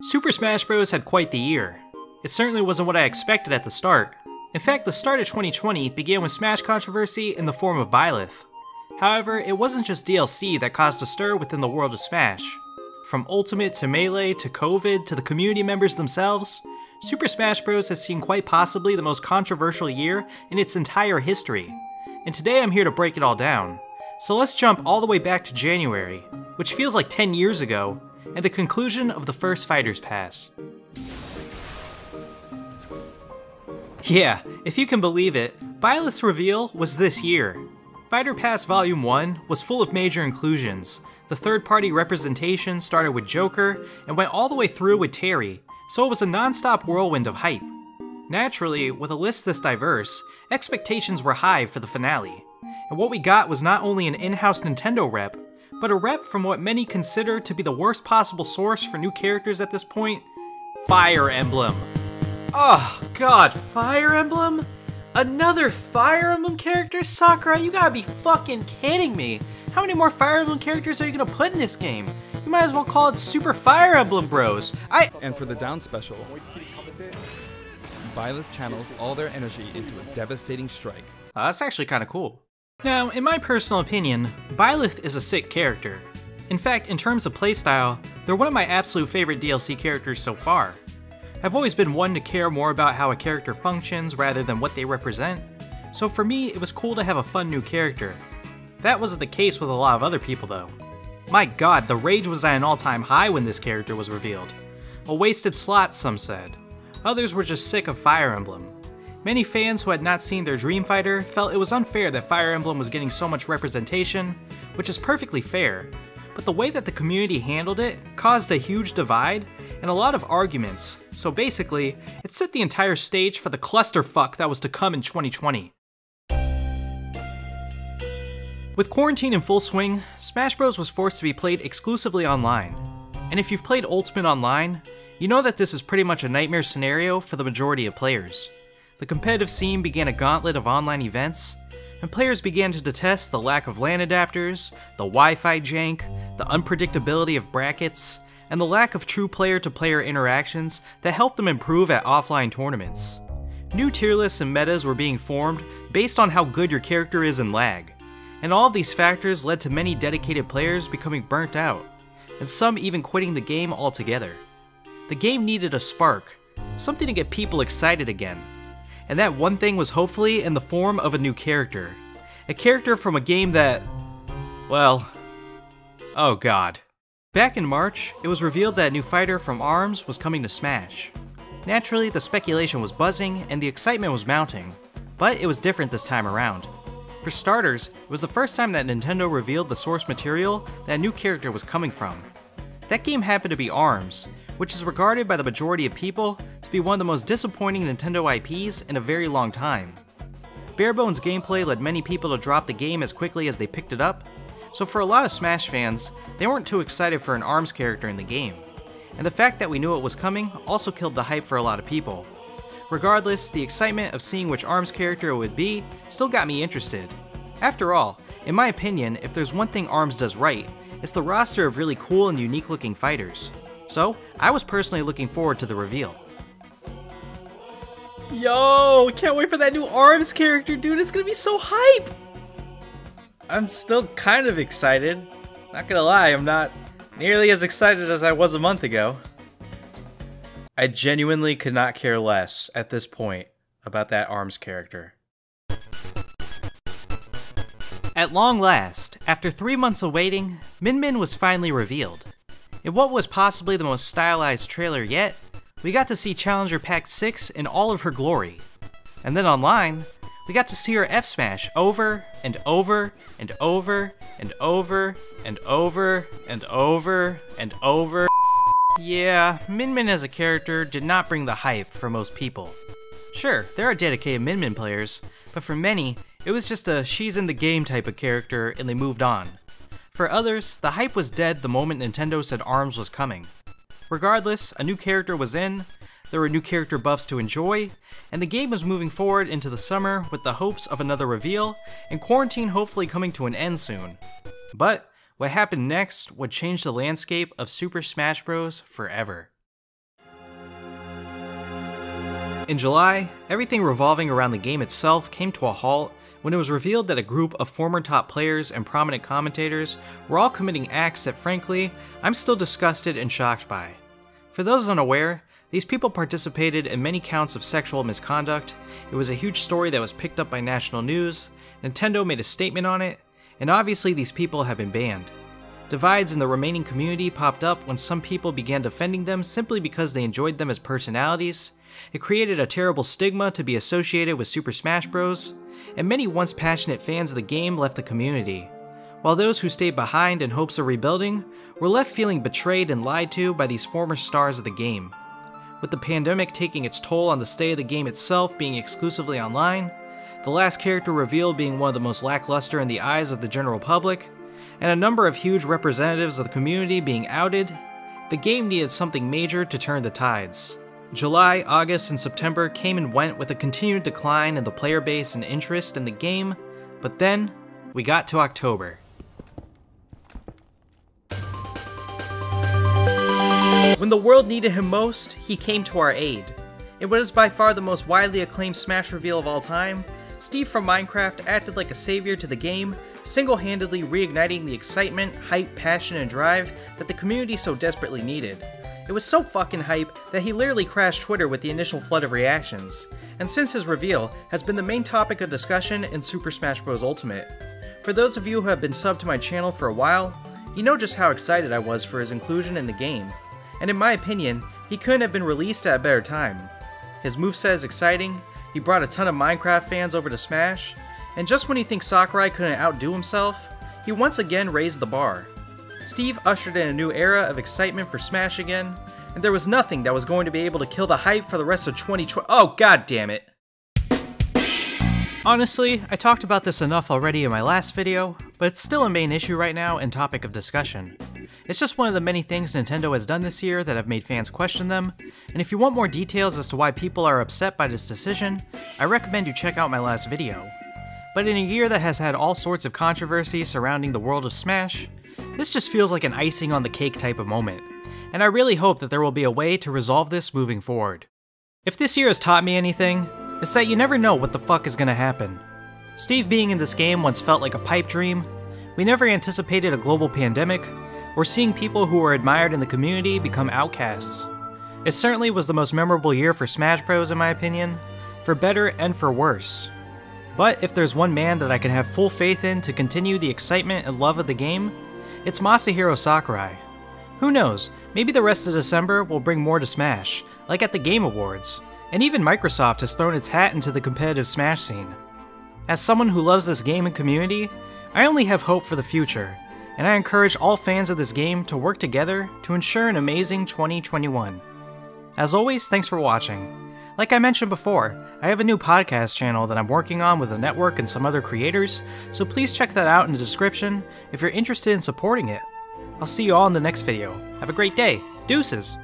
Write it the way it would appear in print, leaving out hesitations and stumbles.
Super Smash Bros. Had quite the year. It certainly wasn't what I expected at the start. In fact, the start of 2020 began with Smash controversy in the form of Byleth. However, it wasn't just DLC that caused a stir within the world of Smash. From Ultimate to Melee to COVID to the community members themselves, Super Smash Bros. Has seen quite possibly the most controversial year in its entire history. And today I'm here to break it all down. So let's jump all the way back to January, which feels like 10 years ago, and the conclusion of the first Fighters Pass. Yeah, if you can believe it, Byleth's reveal was this year. Fighter Pass Volume 1 was full of major inclusions. The third-party representation started with Joker and went all the way through with Terry, so it was a non-stop whirlwind of hype. Naturally, with a list this diverse, expectations were high for the finale. And what we got was not only an in-house Nintendo rep, but a rep from what many consider to be the worst possible source for new characters at this point, Fire Emblem. Oh god, Fire Emblem? Another Fire Emblem character? Sakurai, you gotta be fucking kidding me! How many more Fire Emblem characters are you gonna put in this game? You might as well call it Super Fire Emblem Bros. And for the down special, Byleth channels all their energy into a devastating strike. That's actually kinda cool. Now, in my personal opinion, Byleth is a sick character. In fact, in terms of playstyle, they're one of my absolute favorite DLC characters so far. I've always been one to care more about how a character functions rather than what they represent, so for me, it was cool to have a fun new character. That wasn't the case with a lot of other people though. My god, the rage was at an all-time high when this character was revealed. A wasted slot, some said. Others were just sick of Fire Emblem. Many fans who had not seen their dream fighter felt it was unfair that Fire Emblem was getting so much representation, which is perfectly fair, but the way that the community handled it caused a huge divide and a lot of arguments, so basically, it set the entire stage for the clusterfuck that was to come in 2020. With quarantine in full swing, Smash Bros. Was forced to be played exclusively online. And if you've played Ultimate Online, you know that this is pretty much a nightmare scenario for the majority of players. The competitive scene began a gauntlet of online events, and players began to detest the lack of LAN adapters, the Wi-Fi jank, the unpredictability of brackets, and the lack of true player-to-player interactions that helped them improve at offline tournaments. New tier lists and metas were being formed based on how good your character is in lag, and all of these factors led to many dedicated players becoming burnt out, and some even quitting the game altogether. The game needed a spark, something to get people excited again. And that one thing was hopefully in the form of a new character. A character from a game that, well, oh god. Back in March, it was revealed that a new fighter from ARMS was coming to Smash. Naturally, the speculation was buzzing and the excitement was mounting, but it was different this time around. For starters, it was the first time that Nintendo revealed the source material that a new character was coming from. That game happened to be ARMS, which is regarded by the majority of people to be one of the most disappointing Nintendo IPs in a very long time. Barebones gameplay led many people to drop the game as quickly as they picked it up, so for a lot of Smash fans, they weren't too excited for an ARMS character in the game. And the fact that we knew it was coming also killed the hype for a lot of people. Regardless, the excitement of seeing which ARMS character it would be still got me interested. After all, in my opinion, if there's one thing ARMS does right, it's the roster of really cool and unique looking fighters. So, I was personally looking forward to the reveal. Yo, can't wait for that new ARMS character, dude, it's gonna be so hype! I'm still kind of excited. Not gonna lie, I'm not nearly as excited as I was a month ago. I genuinely could not care less at this point about that ARMS character. At long last, after 3 months of waiting, Min Min was finally revealed. In what was possibly the most stylized trailer yet, we got to see Challenger Pack 6 in all of her glory. And then online, we got to see her F-Smash over and over and over and over and over and over and over. Yeah, Min Min as a character did not bring the hype for most people. Sure, there are dedicated Min Min players, but for many, it was just a she's in the game type of character and they moved on. For others, the hype was dead the moment Nintendo said ARMS was coming. Regardless, a new character was in, there were new character buffs to enjoy, and the game was moving forward into the summer with the hopes of another reveal, and quarantine hopefully coming to an end soon. But what happened next would change the landscape of Super Smash Bros. Forever. In July, everything revolving around the game itself came to a halt when it was revealed that a group of former top players and prominent commentators were all committing acts that, frankly, I'm still disgusted and shocked by. For those unaware, these people participated in many counts of sexual misconduct. It was a huge story that was picked up by national news, Nintendo made a statement on it, and obviously these people have been banned. Divides in the remaining community popped up when some people began defending them simply because they enjoyed them as personalities. It created a terrible stigma to be associated with Super Smash Bros., and many once passionate fans of the game left the community, while those who stayed behind in hopes of rebuilding were left feeling betrayed and lied to by these former stars of the game. With the pandemic taking its toll on the state of the game itself being exclusively online, the last character reveal being one of the most lackluster in the eyes of the general public, and a number of huge representatives of the community being outed, the game needed something major to turn the tides. July, August, and September came and went with a continued decline in the player base and interest in the game, but then, we got to October. When the world needed him most, he came to our aid. In what is by far the most widely acclaimed Smash reveal of all time, Steve from Minecraft acted like a savior to the game, single-handedly reigniting the excitement, hype, passion, and drive that the community so desperately needed. It was so fucking hype that he literally crashed Twitter with the initial flood of reactions, and since his reveal, has been the main topic of discussion in Super Smash Bros. Ultimate. For those of you who have been subbed to my channel for a while, you know just how excited I was for his inclusion in the game, and in my opinion, he couldn't have been released at a better time. His moveset is exciting, he brought a ton of Minecraft fans over to Smash, and just when you think Sakurai couldn't outdo himself, he once again raised the bar. Steve ushered in a new era of excitement for Smash again, and there was nothing that was going to be able to kill the hype for the rest of 2020. Oh, god damn it. Honestly, I talked about this enough already in my last video, but it's still a main issue right now and topic of discussion. It's just one of the many things Nintendo has done this year that have made fans question them, and if you want more details as to why people are upset by this decision, I recommend you check out my last video. But in a year that has had all sorts of controversy surrounding the world of Smash, this just feels like an icing on the cake type of moment, and I really hope that there will be a way to resolve this moving forward. If this year has taught me anything, it's that you never know what the fuck is gonna happen. Steve being in this game once felt like a pipe dream, we never anticipated a global pandemic, or seeing people who were admired in the community become outcasts. It certainly was the most memorable year for Smash Bros. In my opinion, for better and for worse. But if there's one man that I can have full faith in to continue the excitement and love of the game, it's Masahiro Sakurai. Who knows, maybe the rest of December will bring more to Smash, like at the Game Awards, and even Microsoft has thrown its hat into the competitive Smash scene. As someone who loves this game and community, I only have hope for the future, and I encourage all fans of this game to work together to ensure an amazing 2021. As always, thanks for watching. Like I mentioned before, I have a new podcast channel that I'm working on with the network and some other creators, so please check that out in the description if you're interested in supporting it. I'll see you all in the next video. Have a great day. Deuces!